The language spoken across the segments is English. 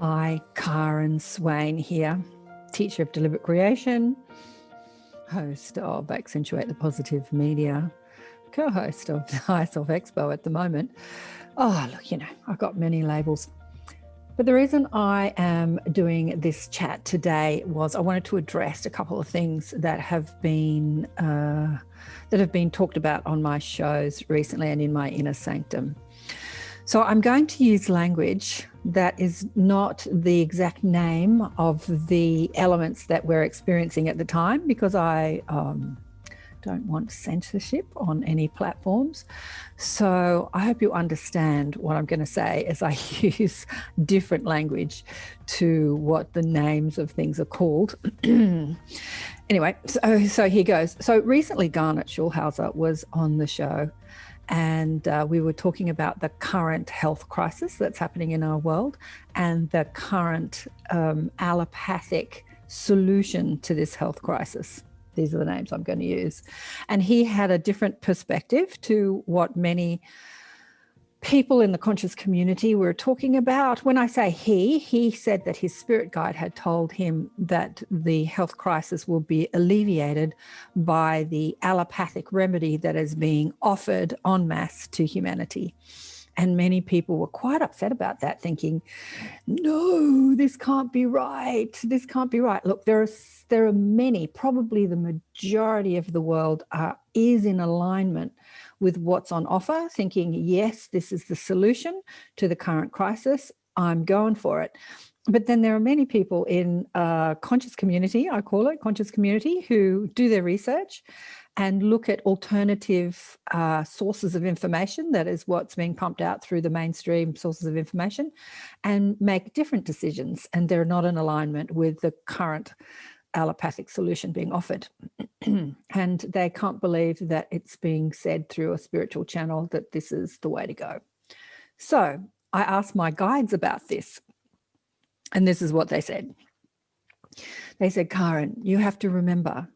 Hi, Karen Swain here, teacher of deliberate creation, host of Accentuate the Positive Media, co-host of the High Self Expo at the moment. Oh, look, I've got many labels. But the reason I am doing this chat today was I wanted to address a couple of things that have been talked about on my shows recently and in my inner sanctum. So I'm going to use language that is not the exact name of the elements that we're experiencing at the time, because I don't want censorship on any platforms. So I hope you understand what I'm going to say as I use different language to what the names of things are called. Anyway, so here goes. So recently Garnet Schulhauser was on the show, and we were talking about the current health crisis that's happening in our world and the current allopathic solution to this health crisis. These are the names I'm going to use. And he had a different perspective to what many people in the conscious community were talking about. When I say he said that his spirit guide had told him that the health crisis will be alleviated by the allopathic remedy that is being offered en masse to humanity. And many people were quite upset about that, thinking, no, this can't be right. This can't be right. Look, there are many, probably the majority of the world is in alignment with what's on offer, thinking, yes, this is the solution to the current crisis. I'm going for it. But then there are many people in conscious community, I call it conscious community, who do their research and look at alternative sources of information, that is what's being pumped out through the mainstream sources of information, and make different decisions. And they're not in alignment with the current allopathic solution being offered. And they can't believe that it's being said through a spiritual channel that this is the way to go. So I asked my guides about this, and this is what they said. They said, Karen, you have to remember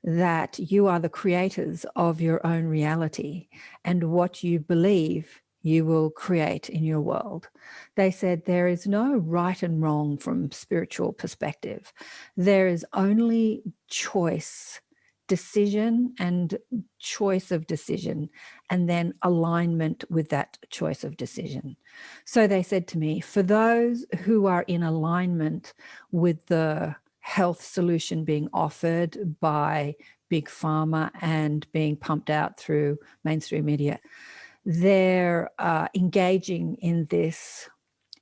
that you are the creators of your own reality, and what you believe you will create in your world. They said there is no right and wrong from spiritual perspective. There is only choice, decision and choice of decision, and then alignment with that choice of decision. So they said to me, for those who are in alignment with the health solution being offered by big pharma and being pumped out through mainstream media, they're engaging in this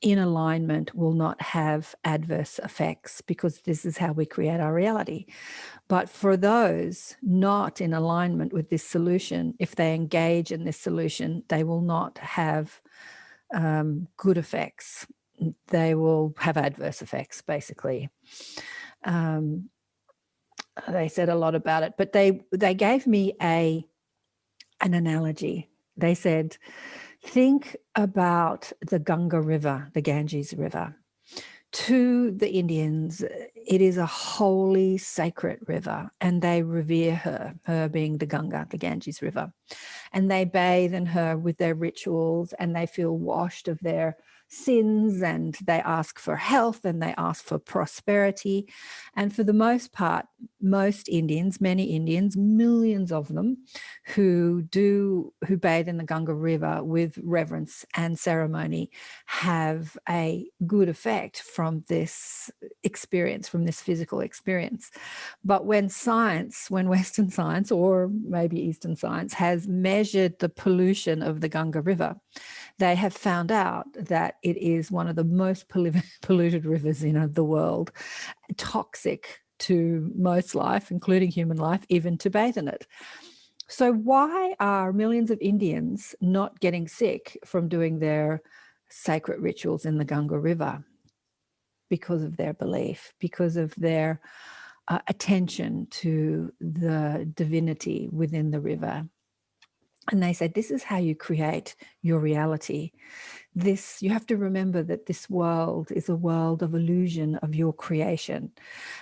in alignment will not have adverse effects, because this is how we create our reality. But for those not in alignment with this solution, if they engage in this solution, they will not have good effects. They will have adverse effects, basically. They said a lot about it, but they gave me an analogy. They said, think about the Ganga River, the Ganges River. To the Indians, it is a holy, sacred river, and they revere her being the Ganga, the Ganges River. And they bathe in her with their rituals, and they feel washed of their sins, and they ask for health, and they ask for prosperity. And for the most part, most Indians, many Indians, millions of them, who bathe in the Ganga River with reverence and ceremony, have a good effect from this experience, from this physical experience. But when Western science, or maybe Eastern science, has measured the pollution of the Ganga River, they have found out that it is one of the most polluted rivers in the world, toxic to most life, including human life, even to bathe in it. So why are millions of Indians not getting sick from doing their sacred rituals in the Ganga River? Because of their belief, because of their attention to the divinity within the river. And they said, this is how you create your reality. You have to remember that this world is a world of illusion of your creation,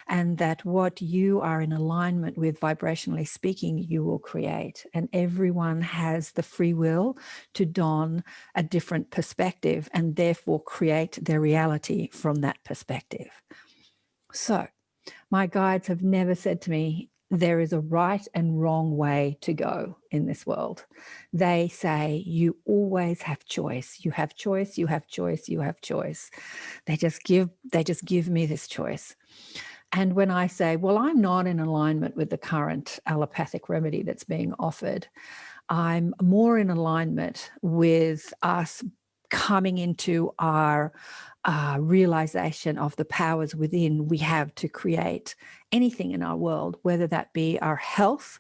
and that what you are in alignment with, vibrationally speaking, you will create. And everyone has the free will to don a different perspective and therefore create their reality from that perspective. So my guides have never said to me, there is a right and wrong way to go in this world. They say, you always have choice. You have choice, you have choice, you have choice. They just give me this choice. And when I say, well, I'm not in alignment with the current allopathic remedy that's being offered, I'm more in alignment with us coming into our realization of the powers within we have to create anything in our world, whether that be our health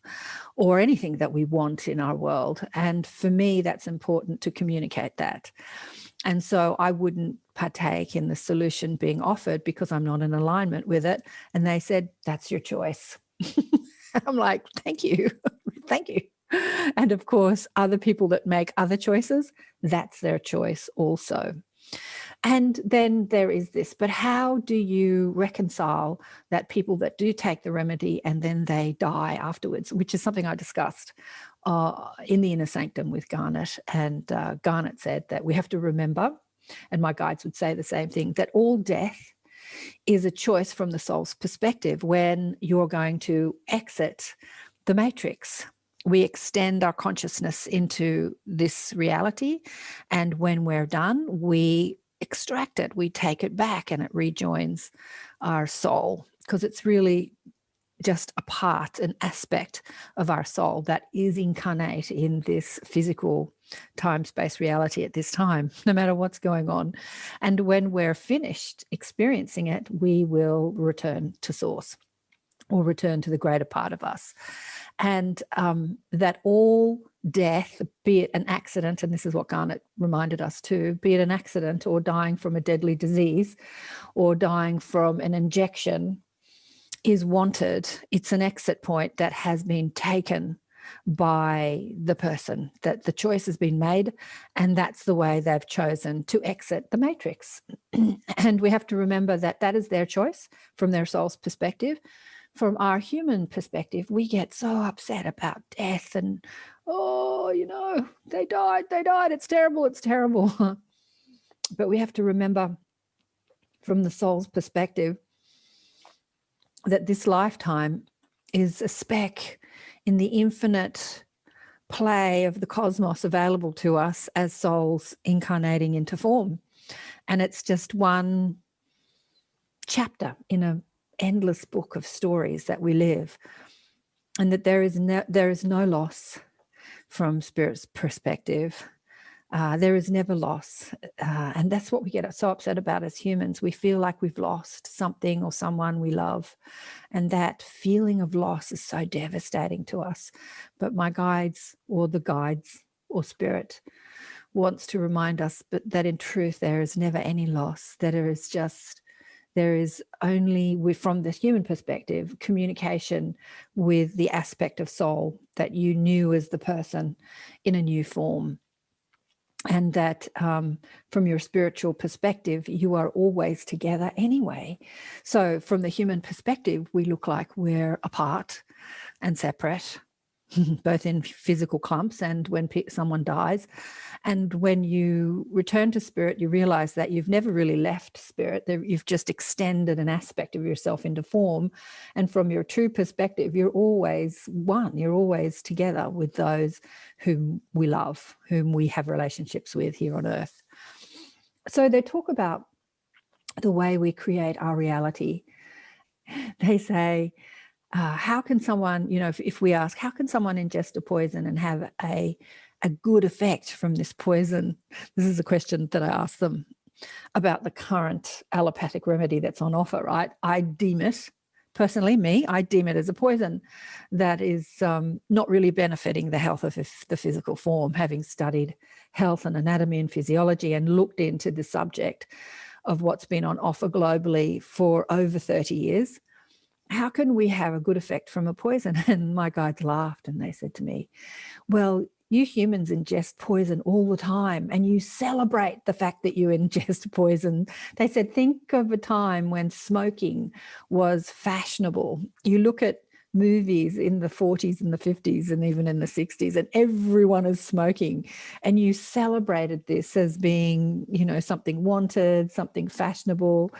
or anything that we want in our world. And for me, that's important to communicate that. And so I wouldn't partake in the solution being offered because I'm not in alignment with it. And they said, that's your choice. I'm like, thank you. Thank you. And of course, other people that make other choices, that's their choice also. And then there is this, but how do you reconcile that people that do take the remedy and then they die afterwards, which is something I discussed in the Inner Sanctum with Garnet. And Garnet said that we have to remember, and my guides would say the same thing, that all death is a choice from the soul's perspective when you're going to exit the matrix. We extend our consciousness into this reality, and when we're done, we extract it, we take it back, and it rejoins our soul, because it's really just a part, an aspect of our soul that is incarnate in this physical time-space reality at this time, no matter what's going on. And when we're finished experiencing it, we will return to source, or return to the greater part of us. And that all death, be it an accident, and this is what Garnet reminded us too, be it an accident or dying from a deadly disease or dying from an injection, is wanted. It's an exit point that has been taken by the person, that the choice has been made, and that's the way they've chosen to exit the matrix. And we have to remember that that is their choice from their soul's perspective. From our human perspective, we get so upset about death and, oh, they died, it's terrible. But we have to remember from the soul's perspective that this lifetime is a speck in the infinite play of the cosmos available to us as souls incarnating into form. And it's just one chapter in an endless book of stories that we live, and that there is no loss from Spirit's perspective. There is never loss. And that's what we get so upset about as humans. We feel like we've lost something or someone we love. And that feeling of loss is so devastating to us. But my guides or Spirit wants to remind us that in truth, there is never any loss. That there is only, from the human perspective, communication with the aspect of soul that you knew as the person in a new form. And that from your spiritual perspective, you are always together anyway. So from the human perspective, we look like we're apart and separate, both in physical clumps and when someone dies. And when you return to Spirit, you realize that you've never really left Spirit. You've just extended an aspect of yourself into form. And from your true perspective, you're always one. You're always together with those whom we love, whom we have relationships with here on Earth. So they talk about the way we create our reality. They say, how can someone, if we ask, how can someone ingest a poison and have a good effect from this poison? This is a question that I ask them about the current allopathic remedy that's on offer, right? I deem it, personally, I deem it as a poison that is not really benefiting the health of the physical form, having studied health and anatomy and physiology and looked into the subject of what's been on offer globally for over 30 years. How can we have a good effect from a poison? And my guides laughed and they said to me, well, You humans ingest poison all the time, and you celebrate the fact that you ingest poison. They said, think of a time when smoking was fashionable. You look at movies in the 40s and the 50s and even in the 60s, and everyone is smoking, and you celebrated this as being, you know, something wanted, something fashionable.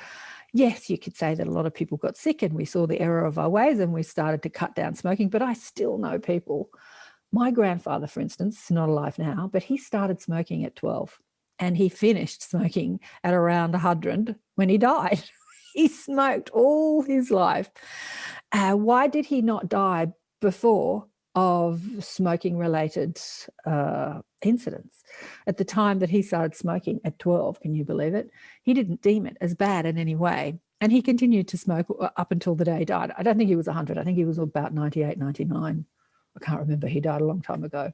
Yes, you could say that a lot of people got sick and we saw the error of our ways and we started to cut down smoking, but I still know people. My grandfather, for instance, is not alive now, but he started smoking at 12 and he finished smoking at around 100 when he died. He smoked all his life. Why did he not die before of smoking-related incidents? At the time that he started smoking at 12, can you believe it? He didn't deem it as bad in any way. And he continued to smoke up until the day he died. I don't think he was 100. I think he was about 98, 99. I can't remember. He died a long time ago.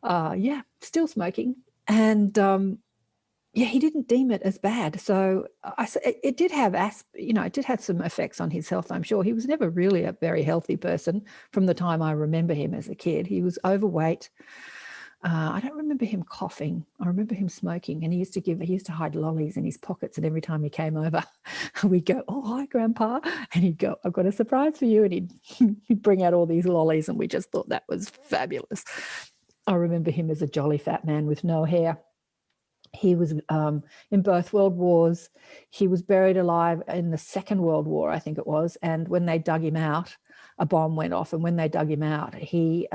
Yeah, still smoking. And yeah, he didn't deem it as bad. So it did have, it did have some effects on his health, I'm sure. He was never really a very healthy person from the time I remember him as a kid. He was overweight. I don't remember him coughing. I remember him smoking, and he used to hide lollies in his pockets, and every time he came over, we'd go, "Oh, hi, Grandpa," and he'd go, "I've got a surprise for you," and he'd bring out all these lollies, and we just thought that was fabulous. I remember him as a jolly fat man with no hair. He was in both World Wars. He was buried alive in the Second World War, I think it was, and when they dug him out, a bomb went off, and when they dug him out, he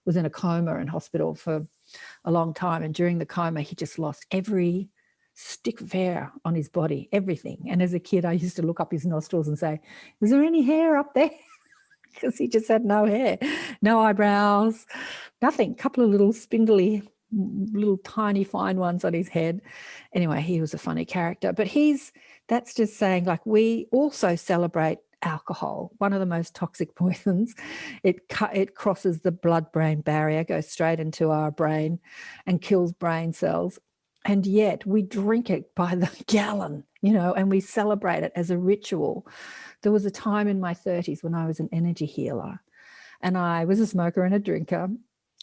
was in a coma in hospital for a long time. And during the coma, he just lost every stick of hair on his body, everything. And as a kid, I used to look up his nostrils and say, "Is there any hair up there?" Because he just had no hair, no eyebrows, nothing. A couple of little spindly, little tiny fine ones on his head. Anyway, he was a funny character. But that's just saying, like, we also celebrate alcohol, one of the most toxic poisons. It crosses the blood-brain barrier, goes straight into our brain and kills brain cells. And yet we drink it by the gallon, and we celebrate it as a ritual. There was a time in my 30s when I was an energy healer, and I was a smoker and a drinker,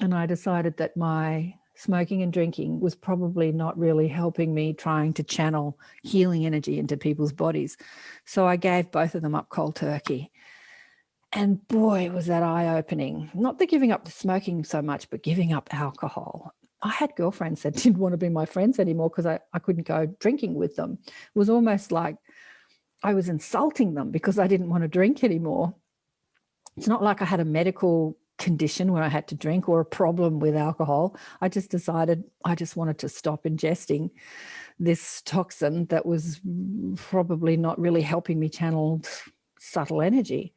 and I decided that my smoking and drinking was probably not really helping me trying to channel healing energy into people's bodies. So I gave both of them up cold turkey. And boy, was that eye-opening. Not the giving up the smoking so much, but giving up alcohol. I had girlfriends that didn't want to be my friends anymore because I couldn't go drinking with them. It was almost like I was insulting them because I didn't want to drink anymore. It's not like I had a medical condition where I had to drink or a problem with alcohol. I just decided I just wanted to stop ingesting this toxin that was probably not really helping me channel subtle energy.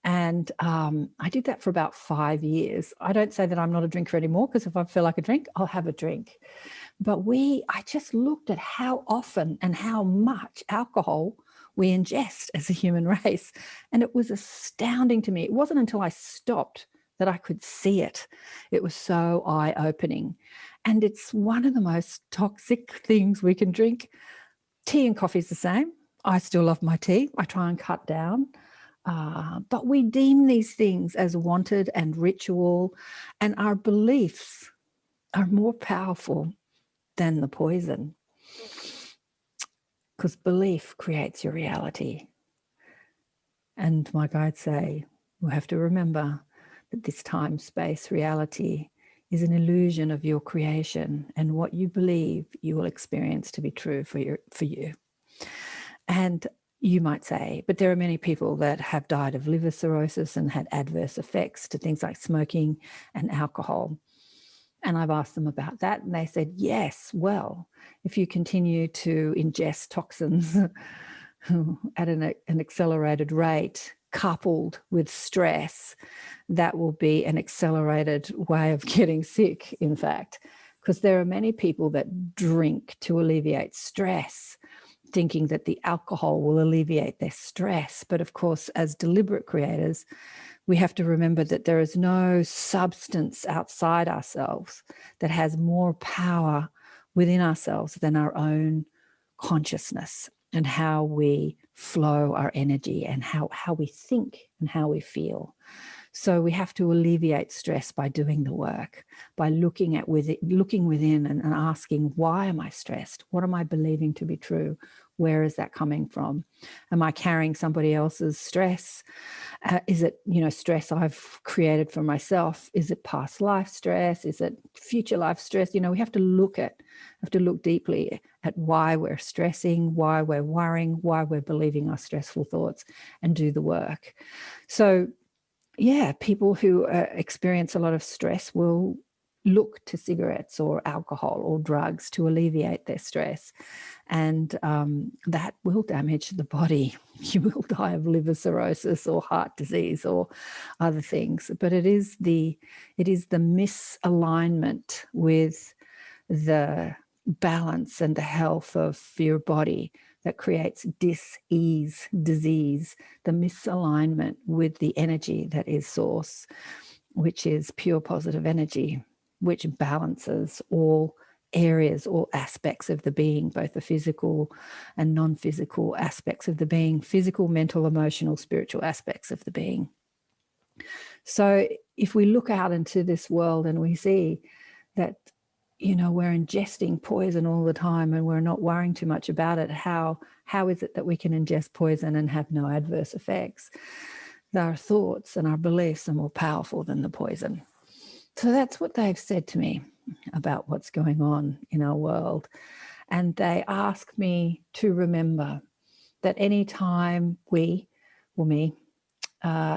And I did that for about 5 years. I don't say that I'm not a drinker anymore, because if I feel like a drink, I'll have a drink. But I just looked at how often and how much alcohol we ingest as a human race. And it was astounding to me. It wasn't until I stopped that I could see it. It was so eye-opening. And it's one of the most toxic things we can drink. Tea and coffee is the same. I still love my tea. I try and cut down. But we deem these things as wanted and ritual, and our beliefs are more powerful than the poison, because belief creates your reality. And my guides say, we have to remember that this time-space reality is an illusion of your creation, and what you believe you will experience to be true for you. And you might say, but there are many people that have died of liver cirrhosis and had adverse effects to things like smoking and alcohol. And I've asked them about that, and they said, yes, well, if you continue to ingest toxins at an accelerated rate, coupled with stress, that will be an accelerated way of getting sick, in fact, because there are many people that drink to alleviate stress, thinking that the alcohol will alleviate their stress. But of course, as deliberate creators, we have to remember that there is no substance outside ourselves that has more power within ourselves than our own consciousness and how we flow our energy and how we think and how we feel. So we have to alleviate stress by doing the work, by looking within and asking, why am I stressed? What am I believing to be true? Where is that coming from? Am I carrying somebody else's stress? Is it, stress I've created for myself? Is it past life stress? Is it future life stress? We have to look deeply at why we're stressing, why we're worrying, why we're believing our stressful thoughts, and do the work. So, yeah, people who experience a lot of stress will look to cigarettes or alcohol or drugs to alleviate their stress. And that will damage the body. You will die of liver cirrhosis or heart disease or other things. But it is the misalignment with the balance and the health of your body that creates disease, the misalignment with the energy that is source, which is pure positive energy, which balances all areas, all aspects of the being, both the physical and non-physical aspects of the being, physical, mental, emotional, spiritual aspects of the being. So if we look out into this world and we see that, we're ingesting poison all the time and we're not worrying too much about it, how is it that we can ingest poison and have no adverse effects? Our thoughts and our beliefs are more powerful than the poison. So that's what they've said to me about what's going on in our world. And they ask me to remember that any time we, or me,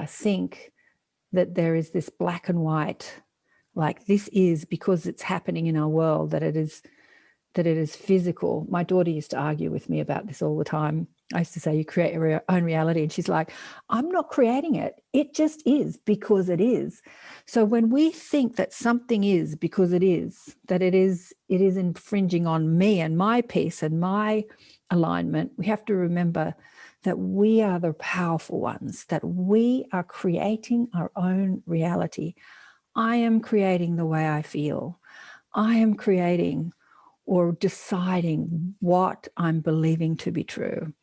think that there is this black and white, like this is because it's happening in our world, that it is physical. My daughter used to argue with me about this all the time. I used to say, you create your own reality. And she's like, I'm not creating it. It just is because it is. So when we think that something is because it is, that it is infringing on me and my peace and my alignment, we have to remember that we are the powerful ones, that we are creating our own reality. I am creating the way I feel. I am creating or deciding what I'm believing to be true.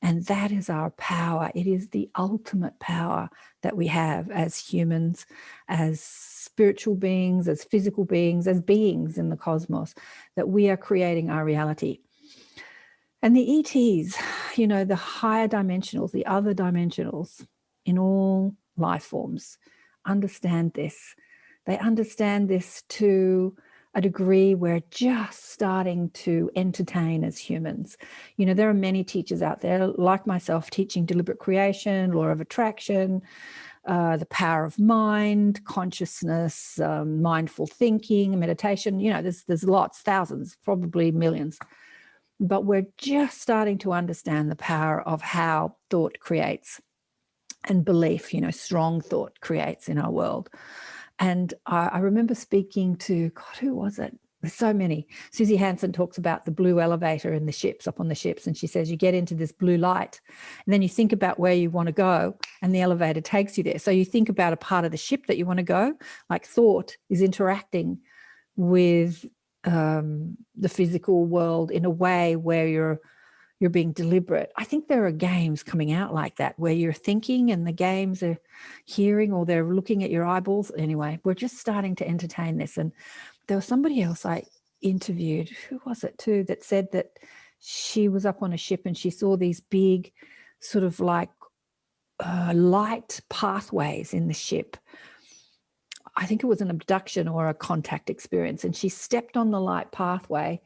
And that is our power. It is the ultimate power that we have as humans, as spiritual beings, as physical beings, as beings in the cosmos, that we are creating our reality. And the ETs, the higher dimensionals, the other dimensionals in all life forms understand this. They understand this to a degree we're just starting to entertain as humans. There are many teachers out there like myself teaching deliberate creation, law of attraction, the power of mind, consciousness, mindful thinking, meditation. There's lots, thousands, probably millions. But we're just starting to understand the power of how thought creates and belief, strong thought creates in our world. And I remember speaking to, God, who was it? There's so many. Susie Hansen talks about the blue elevator in the ships, up on the ships. And she says, you get into this blue light and then you think about where you want to go and the elevator takes you there. So you think about a part of the ship that you want to go, like thought is interacting with the physical world in a way where you're being deliberate. I think there are games coming out like that where you're thinking and the games are hearing or they're looking at your eyeballs. Anyway, we're just starting to entertain this. And there was somebody else I interviewed, who was it too, that said that she was up on a ship and she saw these big sort of like light pathways in the ship. I think it was an abduction or a contact experience. And she stepped on the light pathway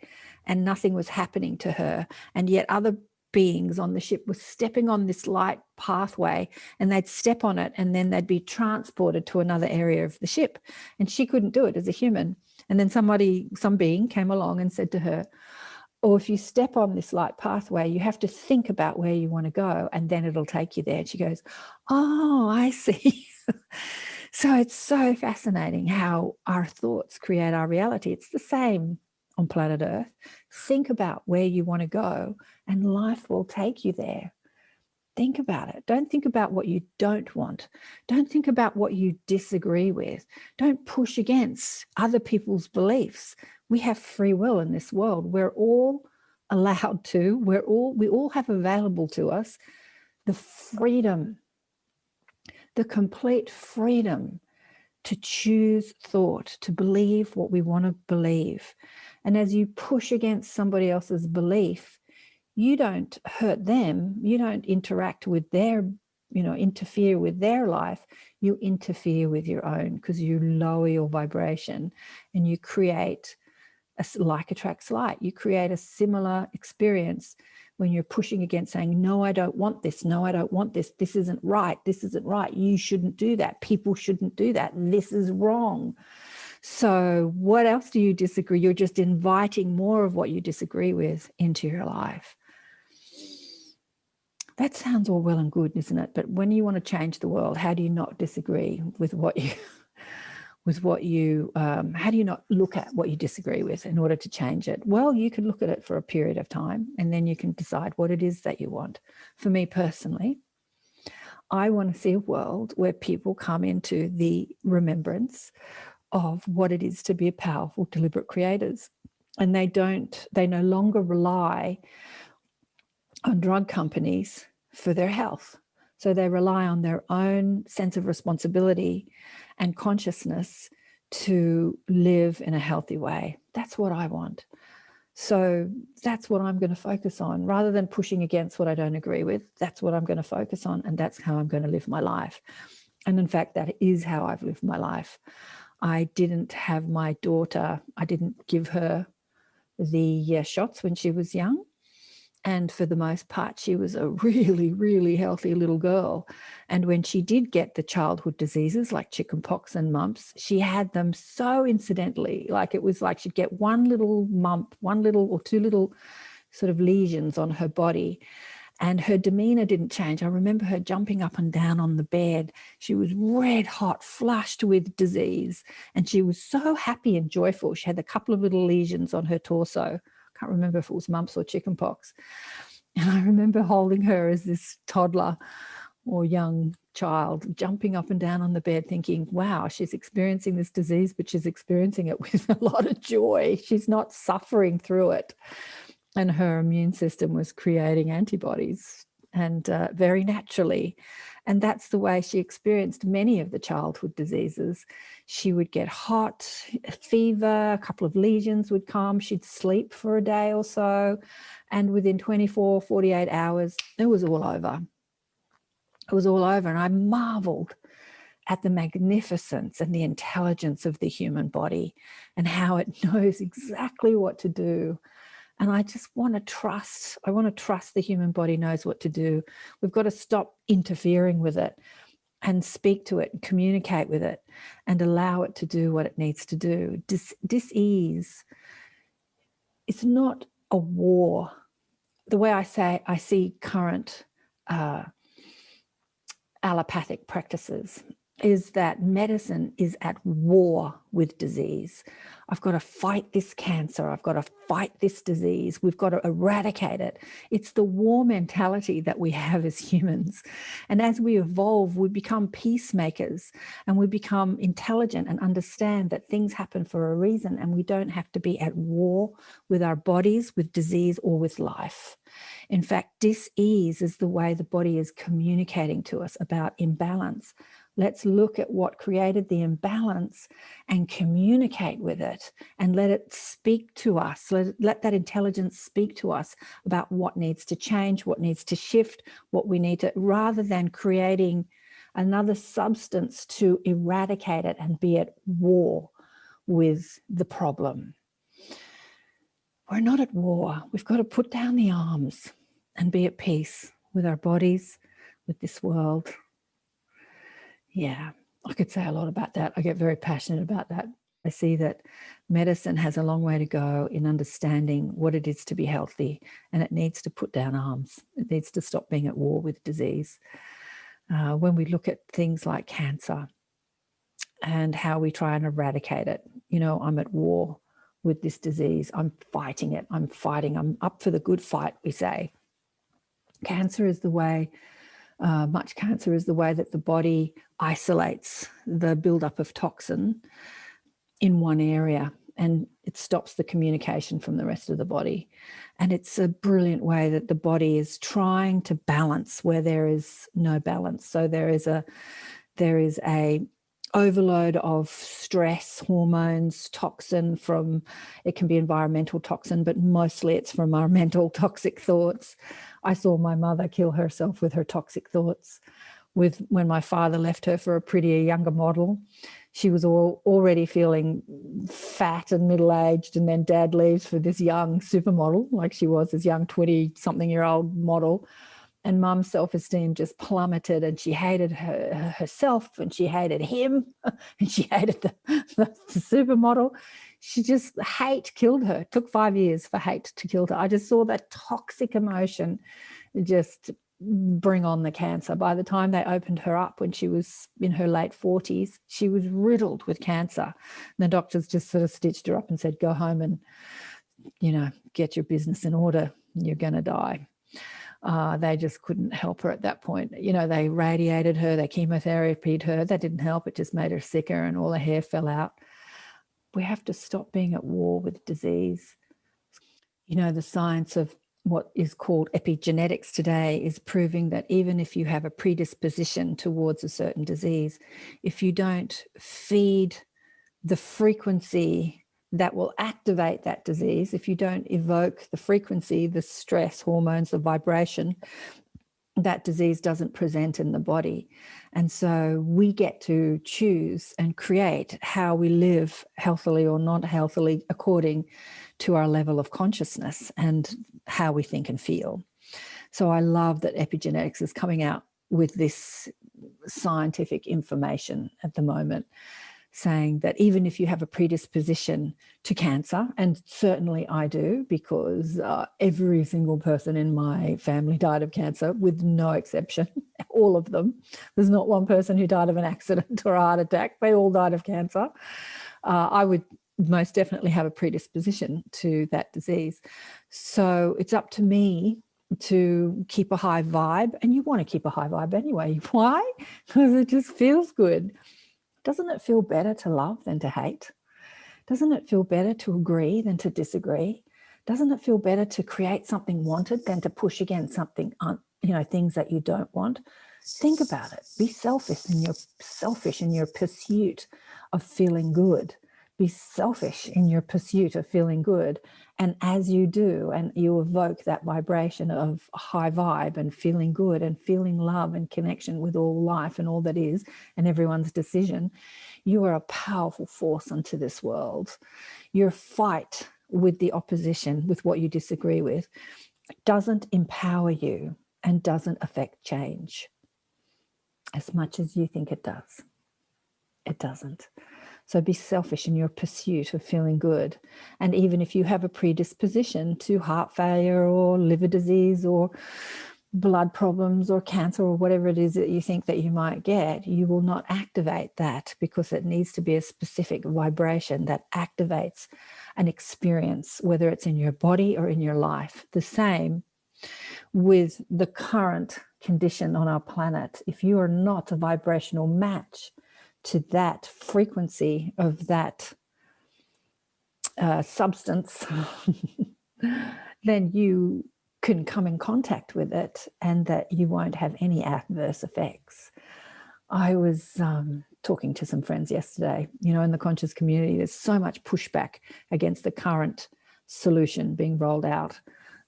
and nothing was happening to her. And yet other beings on the ship were stepping on this light pathway and they'd step on it and then they'd be transported to another area of the ship. And she couldn't do it as a human. And then some being came along and said to her, or if you step on this light pathway, you have to think about where you want to go and then it'll take you there. And she goes, oh, I see. So it's so fascinating how our thoughts create our reality. It's the same on planet Earth. Think about where you want to go and life will take you there. Think about it. Don't think about what you don't want. Don't think about what you disagree with. Don't push against other people's beliefs. We have free will in this world. We're all allowed to. We all have available to us the freedom the complete freedom to choose thought, to believe what we want to believe. And as you push against somebody else's belief, you don't hurt them, you don't interact with their, interfere with their life, you interfere with your own, because you lower your vibration and you create like attracts like. You create a similar experience when you're pushing against, saying, no, I don't want this. No, I don't want this. This isn't right. This isn't right. You shouldn't do that. People shouldn't do that. This is wrong. So what else do you disagree? You're just inviting more of what you disagree with into your life. That sounds all well and good, isn't it? But when you want to change the world, how do you not disagree with what you how do you not look at what you disagree with in order to change it? Well, you can look at it for a period of time and then you can decide what it is that you want. For me personally, I want to see a world where people come into the remembrance of what it is to be powerful, deliberate creators. And they no longer rely on drug companies for their health. So they rely on their own sense of responsibility and consciousness to live in a healthy way. That's what I want. So that's what I'm going to focus on. Rather than pushing against what I don't agree with, that's what I'm going to focus on, and that's how I'm going to live my life. And in fact, that is how I've lived my life. I didn't have my daughter, I didn't give her the shots when she was young. And for the most part, she was a really, really healthy little girl. And when she did get the childhood diseases like chickenpox and mumps, she had them so incidentally. Like it was like she'd get one little mump, one little or two little sort of lesions on her body. And her demeanor didn't change. I remember her jumping up and down on the bed. She was red hot, flushed with disease. And she was so happy and joyful. She had a couple of little lesions on her torso. Can't remember if it was mumps or chickenpox. And I remember holding her as this toddler or young child, jumping up and down on the bed thinking, wow, she's experiencing this disease, but she's experiencing it with a lot of joy. She's not suffering through it. And her immune system was creating antibodies, and very naturally. And that's the way she experienced many of the childhood diseases. She would get hot, fever, a couple of lesions would come. She'd sleep for a day or so. And within 24, 48 hours, it was all over. It was all over. And I marveled at the magnificence and the intelligence of the human body and how it knows exactly what to do. And I just want to trust. I want to trust the human body knows what to do. We've got to stop interfering with it and speak to it and communicate with it and allow it to do what it needs to do. Dis-ease, it's not a war. The way I see current allopathic practices is that medicine is at war with disease. I've got to fight this cancer. I've got to fight this disease. We've got to eradicate it. It's the war mentality that we have as humans. And as we evolve, we become peacemakers and we become intelligent and understand that things happen for a reason and we don't have to be at war with our bodies, with disease, or with life. In fact, dis-ease is the way the body is communicating to us about imbalance. Let's look at what created the imbalance and communicate with it and let it speak to us. Let that intelligence speak to us about what needs to change, what needs to shift, what we need to, rather than creating another substance to eradicate it and be at war with the problem. We're not at war. We've got to put down the arms and be at peace with our bodies, with this world. Yeah, I could say a lot about that. I get very passionate about that. I see that medicine has a long way to go in understanding what it is to be healthy, and it needs to put down arms. It needs to stop being at war with disease. When we look at things like cancer and how we try and eradicate it, I'm at war with this disease. I'm fighting it. I'm fighting. I'm up for the good fight, we say. Cancer is the way much cancer is the way that the body isolates the buildup of toxin in one area, and it stops the communication from the rest of the body. And it's a brilliant way that the body is trying to balance where there is no balance. So there is there is a overload of stress hormones, toxin from, it can be environmental toxin, but mostly it's from our mental toxic thoughts. I saw my mother kill herself with her toxic thoughts. When my father left her for a prettier, younger model, she was already feeling fat and middle-aged, and then dad leaves for this young supermodel, like she was this young 20-something-year-old model. And mum's self-esteem just plummeted, and she hated herself, and she hated him, and she hated the supermodel. She just, hate killed her. It took 5 years for hate to kill her. I just saw that toxic emotion just bring on the cancer. By the time they opened her up when she was in her late 40s, she was riddled with cancer. And the doctors just sort of stitched her up and said, go home and, get your business in order. You're going to die. They just couldn't help her at that point. They radiated her, they chemotherapied her. That didn't help. It just made her sicker, and all her hair fell out. We have to stop being at war with disease. The science of what is called epigenetics today is proving that even if you have a predisposition towards a certain disease, if you don't feed the frequency that will activate that disease, if you don't evoke the frequency, the stress hormones, the vibration, that disease doesn't present in the body. And so we get to choose and create how we live, healthily or not healthily, according to our level of consciousness and how we think and feel. So I love that epigenetics is coming out with this scientific information at the moment, saying that even if you have a predisposition to cancer, and certainly I do, because every single person in my family died of cancer, with no exception, all of them. There's not one person who died of an accident or a heart attack. They all died of cancer. I would most definitely have a predisposition to that disease. So it's up to me to keep a high vibe, and you want to keep a high vibe anyway. Why? Because it just feels good. Doesn't it feel better to love than to hate? Doesn't it feel better to agree than to disagree? Doesn't it feel better to create something wanted than to push against something, things that you don't want? Think about it. Be selfish in your pursuit of feeling good. Be selfish in your pursuit of feeling good. And as you do, and you evoke that vibration of high vibe and feeling good and feeling love and connection with all life and all that is and everyone's decision, you are a powerful force unto this world. Your fight with the opposition, with what you disagree with, doesn't empower you and doesn't affect change as much as you think it does. It doesn't. So be selfish in your pursuit of feeling good. And even if you have a predisposition to heart failure or liver disease or blood problems or cancer or whatever it is that you think that you might get, you will not activate that, because it needs to be a specific vibration that activates an experience, whether it's in your body or in your life. The same with the current condition on our planet. If you are not a vibrational match to that frequency of that substance, then you can come in contact with it and that you won't have any adverse effects. I was talking to some friends yesterday, in the conscious community, there's so much pushback against the current solution being rolled out,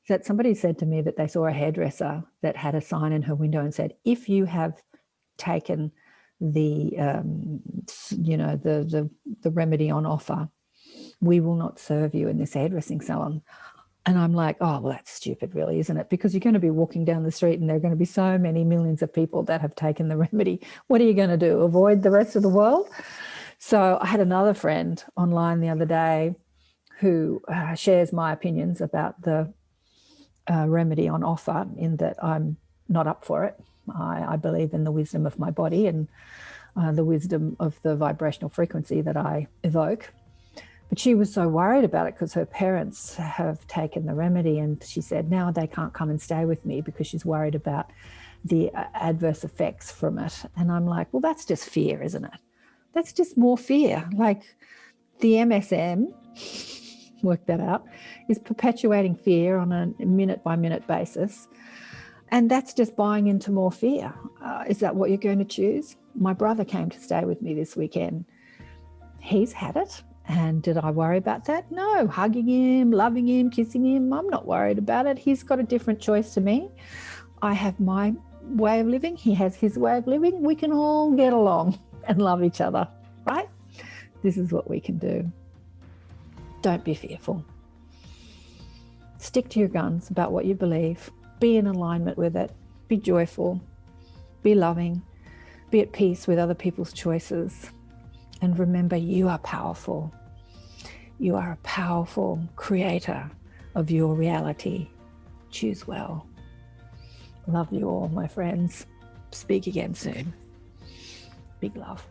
that somebody said to me that they saw a hairdresser that had a sign in her window and said, if you have taken the remedy on offer, we will not serve you in this hairdressing salon. And I'm like, oh, well, that's stupid, really, isn't it? Because you're going to be walking down the street and there are going to be so many millions of people that have taken the remedy. What are you going to do? Avoid the rest of the world? So I had another friend online the other day who shares my opinions about the remedy on offer, in that I'm not up for it. I believe in the wisdom of my body and the wisdom of the vibrational frequency that I evoke. But she was so worried about it because her parents have taken the remedy, and she said now they can't come and stay with me because she's worried about the adverse effects from it. And I'm like, well, that's just fear, isn't it? That's just more fear. Like the MSM, work that out, is perpetuating fear on a minute-by-minute basis. And that's just buying into more fear. Is that what you're going to choose? My brother came to stay with me this weekend. He's had it. And did I worry about that? No. Hugging him, loving him, kissing him, I'm not worried about it. He's got a different choice to me. I have my way of living. He has his way of living. We can all get along and love each other, right? This is what we can do. Don't be fearful. Stick to your guns about what you believe. Be in alignment with it. Be joyful. Be loving. Be at peace with other people's choices. And remember, you are powerful. You are a powerful creator of your reality. Choose well. Love you all, my friends. Speak again soon. Big love.